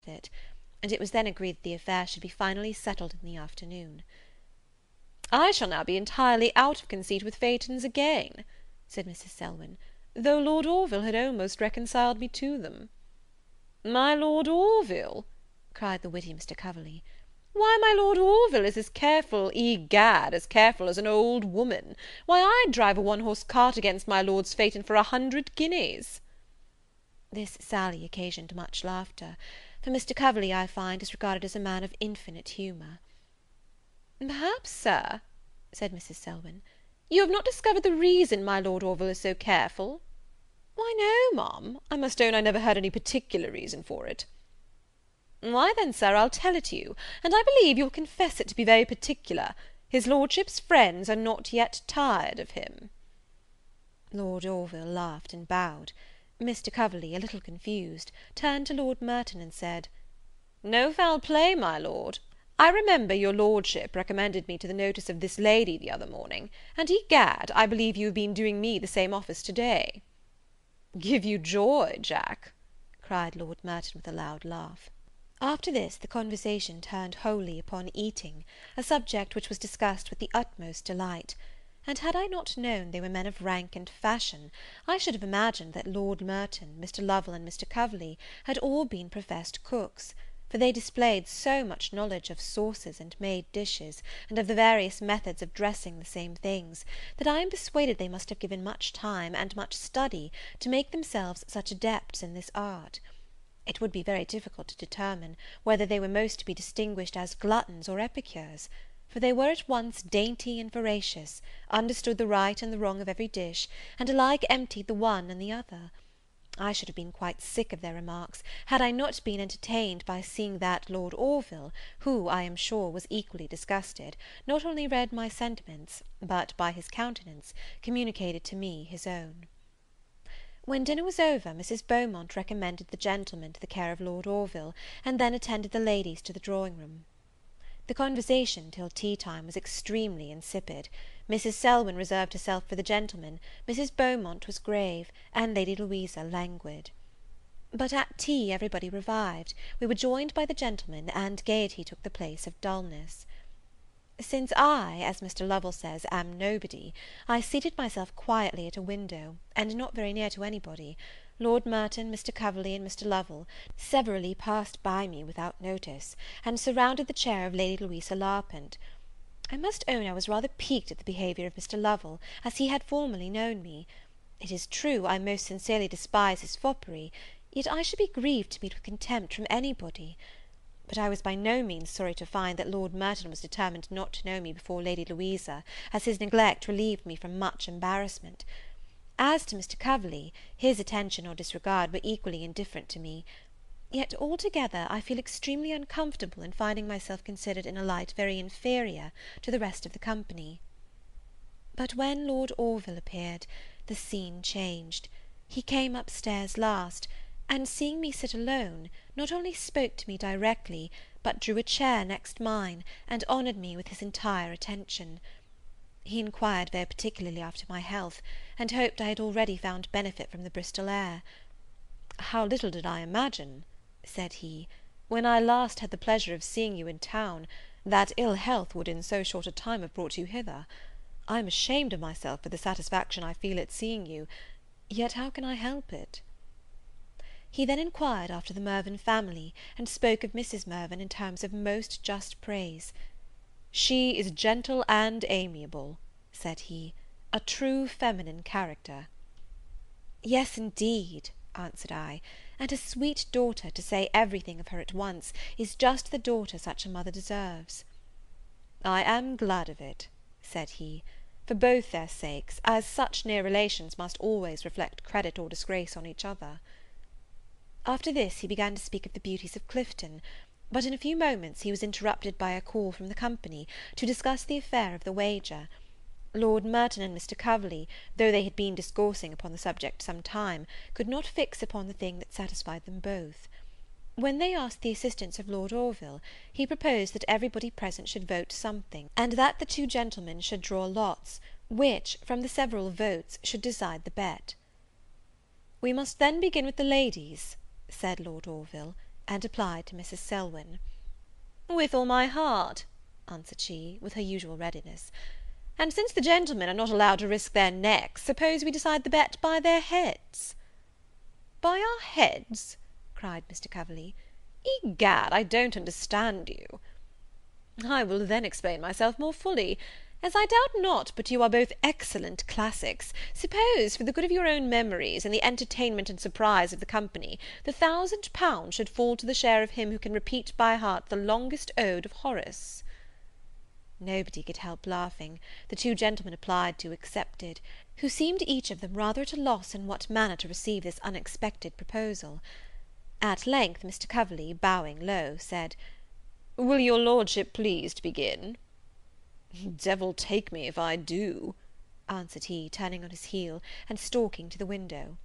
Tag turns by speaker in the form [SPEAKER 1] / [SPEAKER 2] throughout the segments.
[SPEAKER 1] with it, and it was then agreed that the affair should be finally settled in the afternoon. "I shall now be entirely out of conceit with Phaetons again," said Mrs. Selwyn, "though Lord Orville had almost reconciled me to them." "My Lord Orville!" cried the witty Mr. Coverley. "Why, my Lord Orville is as careful, egad, as careful as an old woman. Why, I'd drive a one-horse cart against my Lord's Phaeton for 100 guineas." This sally occasioned much laughter; for Mr. Coverley, I find, is regarded as a man of infinite humour. "Perhaps, Sir," said Mrs. Selwyn, "you have not discovered the reason my Lord Orville is so careful?" "Why, no, Ma'am, I must own I never heard any particular reason for it." "Why then, Sir, I'll tell it you, and I believe you'll confess it to be very particular. His Lordship's friends are not yet tired of him." Lord Orville laughed and bowed. Mr. Coverley, a little confused, turned to Lord Merton and said, "No foul play, my Lord. I remember your Lordship recommended me to the notice of this lady the other morning, and egad, I believe you have been doing me the same office to-day." "Give you joy, Jack!" cried Lord Merton with a loud laugh. After this, the conversation turned wholly upon eating, a subject which was discussed with the utmost delight; and had I not known they were men of rank and fashion, I should have imagined that Lord Merton, Mr. Lovel, and Mr. Coverley had all been professed cooks, for they displayed so much knowledge of sauces and made dishes, and of the various methods of dressing the same things, that I am persuaded they must have given much time and much study to make themselves such adepts in this art. It would be very difficult to determine whether they were most to be distinguished as gluttons or epicures, for they were at once dainty and voracious, understood the right and the wrong of every dish, and alike emptied the one and the other. I should have been quite sick of their remarks, had I not been entertained by seeing that Lord Orville, who, I am sure, was equally disgusted, not only read my sentiments, but, by his countenance, communicated to me his own. When dinner was over, Mrs. Beaumont recommended the gentlemen to the care of Lord Orville, and then attended the ladies to the drawing-room. The conversation, till tea-time, was extremely insipid. Mrs. Selwyn reserved herself for the gentlemen, Mrs. Beaumont was grave, and Lady Louisa languid. But at tea everybody revived; we were joined by the gentlemen, and gaiety took the place of dulness. Since I, as Mr. Lovel says, am nobody, I seated myself quietly at a window, and not very near to anybody. Lord Merton, Mr. Coverley, and Mr. Lovel severally passed by me without notice, and surrounded the chair of Lady Louisa Larpent. I must own I was rather piqued at the behaviour of Mr. Lovel, as he had formerly known me. It is true, I most sincerely despise his foppery, yet I should be grieved to meet with contempt from anybody. But I was by no means sorry to find that Lord Merton was determined not to know me before Lady Louisa, as his neglect relieved me from much embarrassment. As to Mr. Coverley, his attention or disregard were equally indifferent to me. Yet, altogether, I feel extremely uncomfortable in finding myself considered in a light very inferior to the rest of the company. But when Lord Orville appeared, the scene changed. He came up stairs last, and, seeing me sit alone, not only spoke to me directly, but drew a chair next mine, and honoured me with his entire attention. He inquired very particularly after my health, and hoped I had already found benefit from the Bristol air. "How little did I imagine," said he, "when I last had the pleasure of seeing you in town, that ill health would in so short a time have brought you hither! I am ashamed of myself for the satisfaction I feel at seeing you, yet how can I help it?" He then inquired after the Mirvan family, and spoke of Mrs. Mirvan in terms of most just praise. "She is gentle and amiable," said he, "a true feminine character." "Yes, indeed," answered I, "and a sweet daughter, to say everything of her at once, is just the daughter such a mother deserves." "I am glad of it," said he, "for both their sakes, as such near relations must always reflect credit or disgrace on each other." After this he began to speak of the beauties of Clifton, but in a few moments he was interrupted by a call from the company, to discuss the affair of the wager. Lord Merton and Mr. Coverley, though they had been discoursing upon the subject some time, could not fix upon the thing that satisfied them both. When they asked the assistance of Lord Orville, he proposed that everybody present should vote something, and that the two gentlemen should draw lots, which, from the several votes, should decide the bet. "We must then begin with the ladies," said Lord Orville, and applied to Mrs. Selwyn. "With all my heart," answered she, with her usual readiness; "and since the gentlemen are not allowed to risk their necks, suppose we decide the bet by their heads?" "By our heads?" cried Mr. Coverley. "Egad, I don't understand you." "I will then explain myself more fully. As I doubt not but you are both excellent classics, suppose, for the good of your own memories, and the entertainment and surprise of the company, the £1,000 should fall to the share of him who can repeat by heart the longest ode of Horace." Nobody could help laughing; the two gentlemen applied to accepted, who seemed each of them rather at a loss in what manner to receive this unexpected proposal. At length Mr. Coverley, bowing low, said, "Will your Lordship please to begin?" "Devil take me if I do," answered he, turning on his heel, and stalking to the window.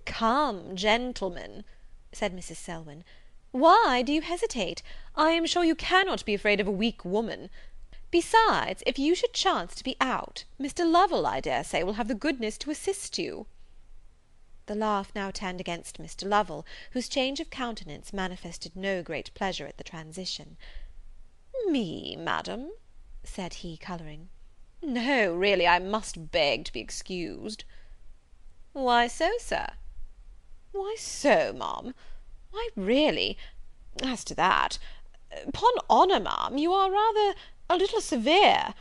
[SPEAKER 1] "Come, gentlemen," said Mrs. Selwyn, "why do you hesitate? I am sure you cannot be afraid of a weak woman. Besides, if you should chance to be out, Mr. Lovel, I dare say, will have the goodness to assist you." The laugh now turned against Mr. Lovel, whose change of countenance manifested no great pleasure at the transition. "Me, Madam?" said he, colouring. "No, really, I must beg to be excused." "Why so, Sir?" "Why so, Ma'am? Why, really, as to that, 'pon honour, Ma'am, you are rather a little severe;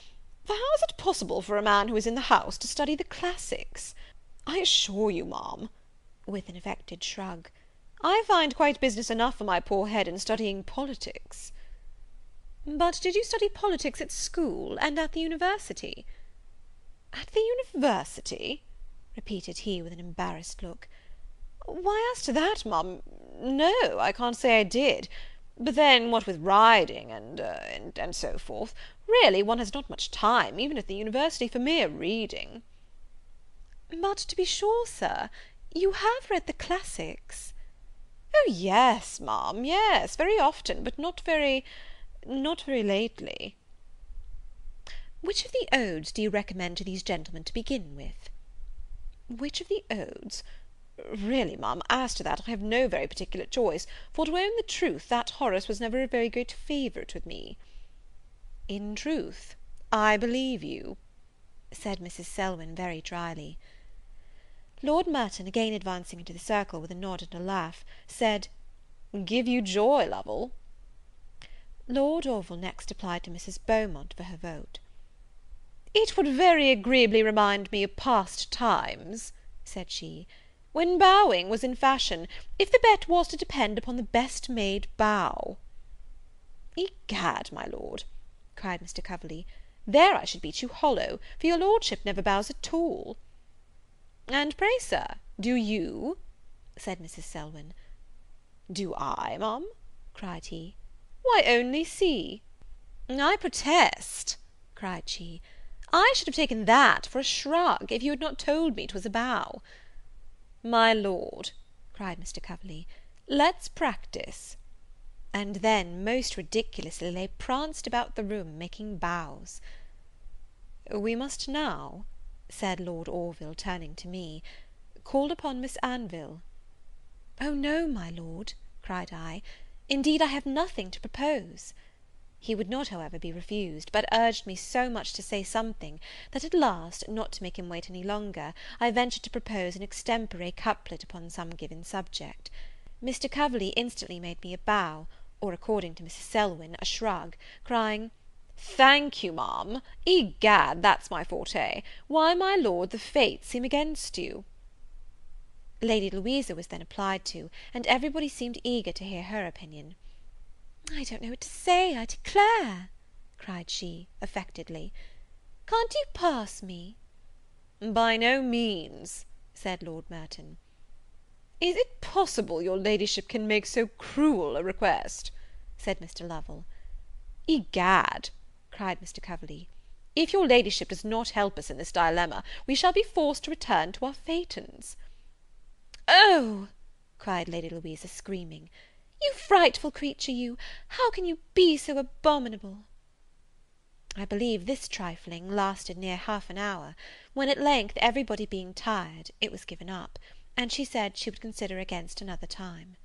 [SPEAKER 1] for how is it possible for a man who is in the house to study the classics? I assure you, Ma'am," with an affected shrug, "I find quite business enough for my poor head in studying politics." "But did you study politics at school, and at the university?" "At the university?" repeated he, with an embarrassed look. "Why, as to that, Ma'am, no, I can't say I did; but then, what with riding, and so forth, really one has not much time, even at the university, for mere reading." "But to be sure, Sir, you have read the classics." "Oh yes, Ma'am, yes, very often, but not very lately." "Which of the odes do you recommend to these gentlemen to begin with?" "Which of the odes? Really, Ma'am, as to that, I have no very particular choice, for to own the truth, that Horace was never a very great favourite with me." "In truth, I believe you," said Mrs. Selwyn, very dryly. Lord Merton, again advancing into the circle, with a nod and a laugh, said, "Give you joy, Lovel?" Lord Orville next applied to Mrs. Beaumont for her vote. "It would very agreeably remind me of past times," said she, "when bowing was in fashion, if the bet was to depend upon the best made bow." "Egad, my Lord," cried Mr. Coverley, "there I should beat you hollow, for your Lordship never bows at all." "And pray, Sir, do you?" said Mrs. Selwyn. "Do I, Ma'am?" cried he. "Why, only see." "I protest," cried she, "I should have taken that for a shrug, if you had not told me 'twas a bow." "My Lord," cried Mr. Coverley, "let's practise." And then, most ridiculously, they pranced about the room, making bows. "We must now," said Lord Orville, turning to me, "call upon Miss Anville." "Oh no, my Lord," cried I, "indeed I have nothing to propose." He would not, however, be refused, but urged me so much to say something, that at last, not to make him wait any longer, I ventured to propose an extempore couplet upon some given subject. Mr. Coverley instantly made me a bow, or, according to Mrs. Selwyn, a shrug, crying, "Thank you, Ma'am, egad, that's my forte. Why, my Lord, the fates seem against you." Lady Louisa was then applied to, and everybody seemed eager to hear her opinion. "I don't know what to say, I declare," cried she, affectedly. "Can't you pass me?" "By no means," said Lord Merton. "Is it possible your Ladyship can make so cruel a request?" said Mr. Lovel. "Egad," cried Mr. Coverley, "if your Ladyship does not help us in this dilemma, we shall be forced to return to our phaetons." "Oh," cried Lady Louisa, screaming, "you frightful creature, you! How can you be so abominable?" I believe this trifling lasted near half an hour, when at length, everybody being tired, it was given up, and she said she would consider against another time.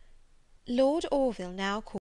[SPEAKER 1] Lord Orville now called